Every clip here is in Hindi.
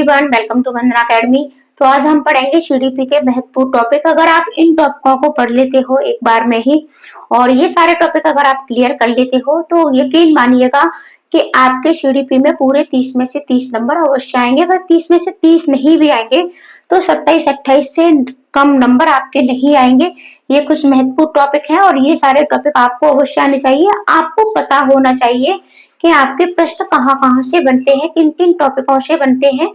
Everyone, welcome to Vandana academy. तो आज हम पढ़ेंगे सीडीपी के महत्वपूर्ण टॉपिक। अगर आप इन टॉपिकों को पढ़ लेते हो एक बार में ही और ये सारे टॉपिक अगर आप क्लियर कर लेते हो तो यकीन मानिएगा कि आपके सीडीपी में पूरे 30 में से 30 नंबर अवश्य आएंगे। अगर 30 में से 30 नहीं भी आएंगे तो 27-28 से कम नंबर आपके नहीं आएंगे। ये कुछ महत्वपूर्ण टॉपिक है और ये सारे टॉपिक आपको अवश्य आने चाहिए। आपको पता होना चाहिए कि आपके प्रश्न कहाँ-कहाँ से बनते हैं, किन-किन टॉपिकों से बनते हैं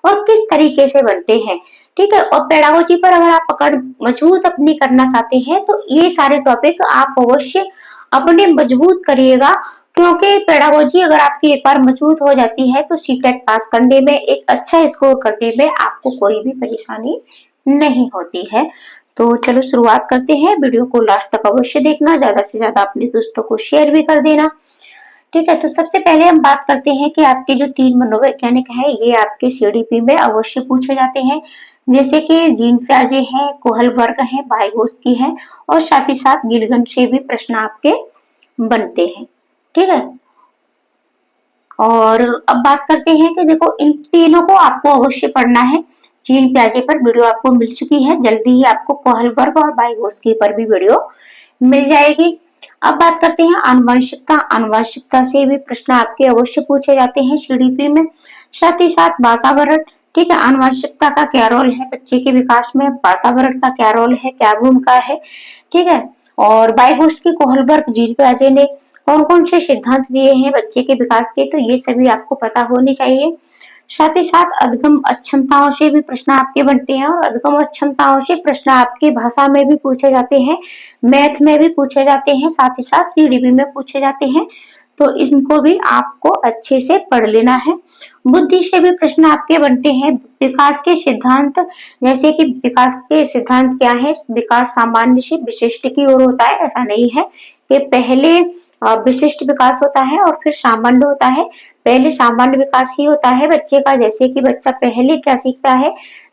और किस तरीके से बनते हैं। ठीक है, और पेडागोजी पर अगर आप पकड़ मजबूत अपनी करना चाहते हैं तो ये सारे टॉपिक आप अवश्य अपने मजबूत करिएगा, क्योंकि पेडागोजी अगर आपकी एक बार मजबूत हो जाती है तो सीटेट पास करने में, एक अच्छा स्कोर करने में आपको कोई भी परेशानी नहीं होती है। तो चलो शुरुआत करते हैं। वीडियो को लास्ट तक अवश्य देखना, ज्यादा से ज्यादा अपने दोस्तों को शेयर भी कर देना। ठीक है, तो सबसे पहले हम बात करते हैं कि आपके जो 3 मनोवैज्ञानिक हैं ये आपके सीडीपी में अवश्य पूछे जाते हैं, जैसे कि जीन पियाजे है, कोहलबर्ग है, वाइगोत्स्की है और साथ ही साथ गिलगन से भी प्रश्न आपके बनते हैं। ठीक है, और अब बात करते हैं कि देखो इन तीनों को आपको अवश्य पढ़ना है। जीन पियाजे पर वीडियो आपको मिल चुकी है, जल्दी ही आपको कोहलबर्ग और वाइगोत्स्की पर भी वीडियो मिल जाएगी। अब बात करते हैं आनुवंशिकता। आनुवंशिकता से भी प्रश्न आपके अवश्य पूछे जाते हैं सीडीपी में। साथ ही साथ वातावरण। ठीक है, आनुवंशिकता का क्या रोल है बच्चे के विकास में, वातावरण का क्या रोल है, क्या भूमिका है। ठीक है, और वाइगोत्स्की, कोहलबर्ग, जीन पियाजे ने कौन कौन से सिद्धांत दिए हैं बच्चे के विकास के, तो ये सभी आपको पता होनी चाहिए। साथ ही साथ अधिगम अक्षमताओं से भी प्रश्न आपके बनते हैं और अधिगम अक्षमताओं से प्रश्न आपके भाषा में भी पूछे जाते हैं, मैथ में भी पूछे जाते हैं, साथ ही साथ सीडीपी में पूछे जाते हैं। तो इनको भी आपको अच्छे से पढ़ लेना है। बुद्धि से भी प्रश्न आपके बनते हैं। विकास के सिद्धांत, जैसे कि विकास के सिद्धांत क्या है, विकास सामान्य से विशिष्ट की ओर होता है। ऐसा नहीं है कि पहले विशिष्ट विकास होता है और फिर सामान्य होता है। पहले सामान्य विकास ही होता है बच्चे का, जैसे कि बच्चा पहले क्या सीखता है,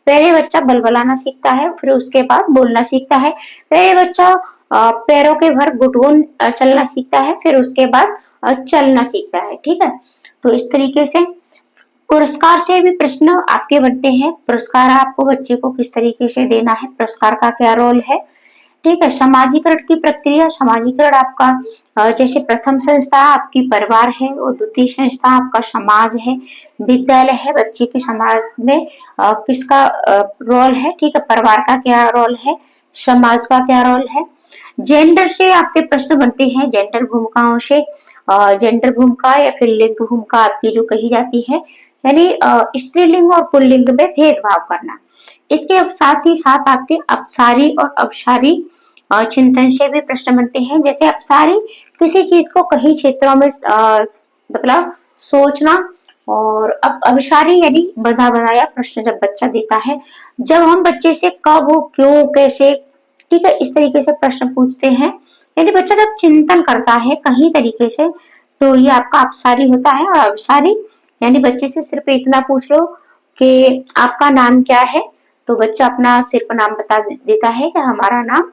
पहले बच्चा बलबलाना सीखता है, फिर उसके बाद बोलना सीखता है। पहले बच्चा पैरों के भर घुटन चलना सीखता है, फिर उसके बाद चलना सीखता है। ठीक है, तो इस तरीके से पुरस्कार से भी प्रश्न आपके बनते हैं। पुरस्कार आपको बच्चे को किस तरीके से देना है, पुरस्कार का क्या रोल है। ठीक है, समाजीकरण की प्रक्रिया। समाजीकरण आपका जैसे प्रथम संस्था आपकी परिवार है और द्वितीय संस्था आपका समाज है, विद्यालय है। बच्चे के समाज में किसका रोल है, ठीक है, परिवार का क्या रोल है, समाज का क्या रोल है। जेंडर से आपके प्रश्न बनते हैं, जेंडर भूमिकाओं से। जेंडर भूमिका या फिर लिंग भूमिका आपकी जो कही जाती है, यानी स्त्रीलिंग और पुल्लिंग में भेदभाव करना। इसके साथ ही साथ आपके अपसारी और अपसारी चिंतन से भी प्रश्न बनते हैं। जैसे अपसारी किसी चीज को कई क्षेत्रों में मतलब सोचना, और अब अभिसारी यानी बंधा बनाया प्रश्न जब बच्चा देता है, जब हम बच्चे से कब, क्यों, कैसे, ठीक है, इस तरीके से प्रश्न पूछते हैं, यानी बच्चा जब चिंतन करता है कहीं तरीके से, तो ये आपका अपसारी होता है। और अभिसारी यानी बच्चे से सिर्फ इतना पूछ लो कि आपका नाम क्या है, तो बच्चा अपना सिर्फ नाम बता देता है कि हमारा नाम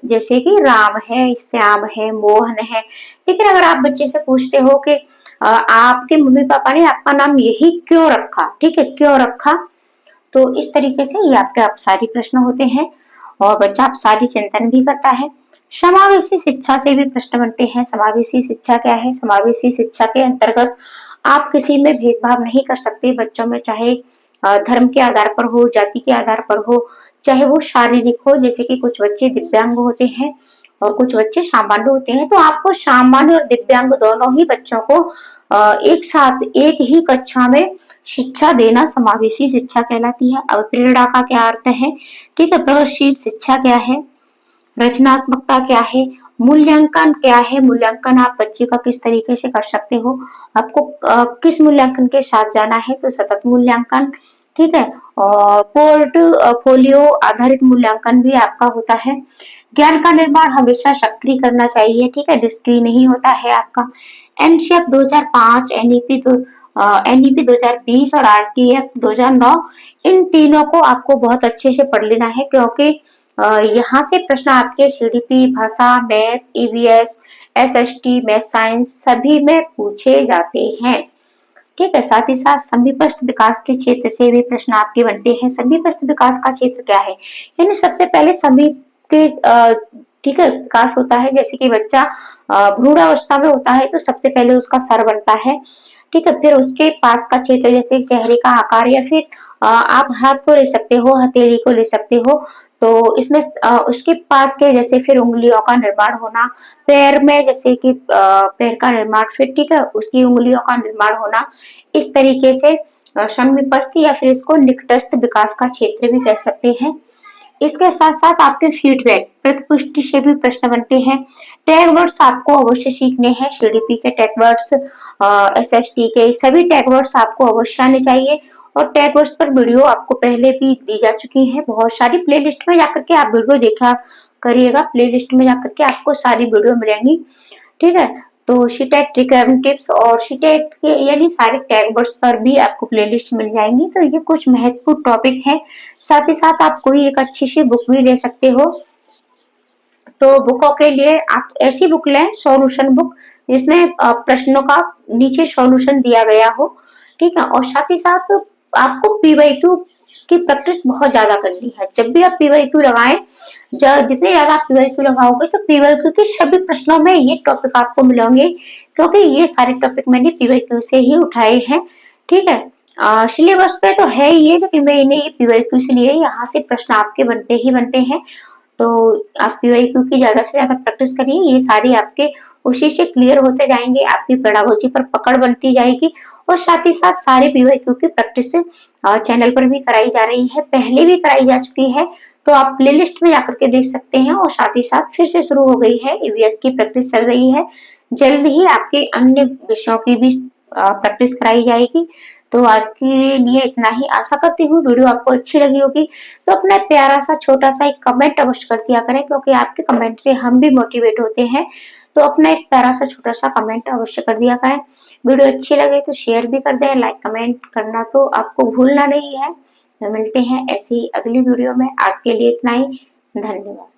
जैसे कि राम है, श्याम है, मोहन है। लेकिन अगर आप बच्चे से पूछते हो कि आपके मम्मी पापा ने आपका नाम यही क्यों रखा, ठीक है, क्यों रखा, तो इस तरीके से ये आपके अपसारी प्रश्न होते हैं और बच्चा अपसारी चिंतन भी करता है। समावेशी शिक्षा से भी प्रश्न बनते हैं। समावेशी शिक्षा क्या है, समावेशी शिक्षा के अंतर्गत आप किसी में भेदभाव नहीं कर सकते बच्चों में, चाहे धर्म के आधार पर हो, जाति के आधार पर हो, चाहे वो शारीरिक हो, जैसे कि कुछ बच्चे दिव्यांग होते हैं और कुछ बच्चे सामान्य होते हैं, तो आपको सामान्य और दिव्यांग दोनों ही बच्चों को एक साथ एक ही कक्षा में शिक्षा देना समावेशी शिक्षा कहलाती है। अब प्रेरणा का क्या अर्थ है, ठीक है, प्रगतिशील शिक्षा क्या है, रचनात्मकता क्या है, मूल्यांकन क्या है, मूल्यांकन आप बच्चे का किस तरीके से कर सकते हो, आपको किस मूल्यांकन के साथ जाना है, तो सतत मूल्यांकन। ठीक है, और पोर्टफोलियो आधारित मूल्यांकन भी आपका होता है। ज्ञान का निर्माण हमेशा सक्रिय करना चाहिए, ठीक है, निष्क्रिय नहीं होता है आपका। एनसीएफ 2005, एनईपी 2020 और आरटीएफ 2009, इन तीनों को आपको बहुत अच्छे से पढ़ लेना है, क्योंकि यहाँ से प्रश्न आपके सीडीपी, भाषा, math, EVS, SST, math science सभी में पूछे जाते हैं। ठीक है। साथ ही साथ समीपस्थ विकास के क्षेत्र से भी प्रश्न आपके बनते हैं। समीपस्थ विकास का क्षेत्र क्या है? यानी सबसे पहले समीप के ठीक है विकास होता है, जैसे कि बच्चा भ्रूणावस्था में होता है तो सबसे पहले उसका सर बनता है। ठीक है, फिर उसके पास का क्षेत्र जैसे चेहरे का आकार, या फिर आप हाथ को ले सकते हो, हथेली को ले सकते हो। तो इसमें उसके पास के जैसे फिर उंगलियों का निर्माण होना, पैर में जैसे कि पैर का निर्माण, फिर ठीक है उसकी उंगलियों का निर्माण होना, इस तरीके से समीपस्थ या फिर इसको निकटस्थ विकास का क्षेत्र भी कह सकते हैं। इसके साथ साथ आपके फीडबैक प्रतिपुष्टि से भी प्रश्न बनते हैं। टैग वर्ड्स आपको अवश्य सीखने हैं। सीडीपी के टैग वर्ड्स, एसएसटी के सभी टैग वर्ड्स आपको अवश्य आने चाहिए। और टैग वर्ड्स पर वीडियो आपको पहले भी दी जा चुकी है बहुत सारी। प्लेलिस्ट में जाकर के आप वीडियो देखा करिएगा, प्लेलिस्ट में जाकर के आपको सारी वीडियो मिलेंगी। ठीक है, तो सीटेट रिकवरी टिप्स और सीटेट के यानी सारे टैग वर्ड्स पर भी आपको प्लेलिस्ट मिल जाएंगी। तो ये कुछ महत्वपूर्ण टॉपिक है। साथ ही साथ आप कोई एक अच्छी सी बुक भी ले सकते हो। तो बुकों के लिए आप ऐसी बुक लें, सॉल्यूशन बुक, जिसमें प्रश्नों का नीचे सॉल्यूशन दिया गया हो। ठीक है, और साथ ही साथ आपको पीवाईक्यू की प्रैक्टिस बहुत ज्यादा करनी है। जब भी आप पीवाईक्यू लगाएं, जितने ज्यादा आप पीवाईक्यू लगाओगे तो पीवाईक्यू के सभी प्रश्नों में ये टॉपिक आपको मिलेंगे, क्योंकि ये सारे टॉपिक मैंने पीवाईक्यू से ही उठाए हैं। ठीक है, सिलेबस पे तो है ही है, लेकिन मैंने ये पीवाईक्यू से लिए, यहाँ से प्रश्न आपके बनते ही बनते हैं। तो आप पीवाईक्यू की ज्यादा से ज्यादा प्रैक्टिस करिए, ये सारी आपके उसी से क्लियर होते जाएंगे, आपकी पेडागोजी पर पकड़ बनती जाएगी। और साथ ही साथ सारे पीवाईक्यू की प्रैक्टिस चैनल पर भी कराई जा रही है, पहले भी कराई जा चुकी है। तो आप प्लेलिस्ट में जाकर के देख सकते हैं। और साथ ही साथ फिर से शुरू हो गई है, ईवीएस की प्रैक्टिस चल रही है। जल्द ही आपके अन्य विषयों की भी प्रैक्टिस कराई जाएगी। तो आज के लिए इतना ही। आशा करती हूँ वीडियो आपको अच्छी लगी होगी। तो अपना प्यारा सा छोटा सा एक कमेंट अवश्य कर दिया करें, क्योंकि आपके कमेंट से हम भी मोटिवेट होते हैं। तो अपना एक प्यारा सा छोटा सा कमेंट अवश्य कर दिया करें। वीडियो अच्छी लगे तो शेयर भी कर दें, लाइक कमेंट करना तो आपको भूलना नहीं है। तो मिलते हैं ऐसी ही अगली वीडियो में। आज के लिए इतना ही। धन्यवाद।